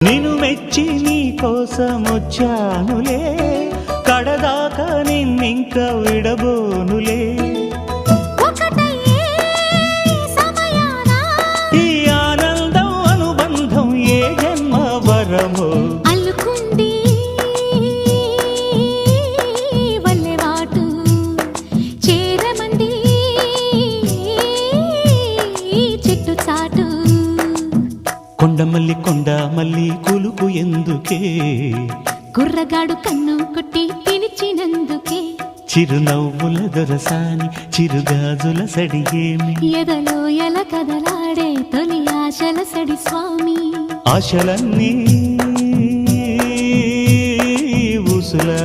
నిన్ను మెచ్చి నీ కోసం వచ్చానులే, కడదాకా నిన్నింక విడబోనులే. ఈ ఆనందం అనుబంధం ఏ జన్మ వరమో అల్లుకుంది వల్లెవాటు చేరమంది చెట్టు చాటు. కొండ మల్లి కులుకు ఎందుకే, కుర్రగాడు కన్ను కొట్టి పిలిచినందుకే. చిరునవ్వుల దొరసాని చిరుగాజుల సడిగేమి, ఎదలో ఎల కదలాడే తొలి ఆశల సడి స్వామి. ఆశలన్నీ ఊసులా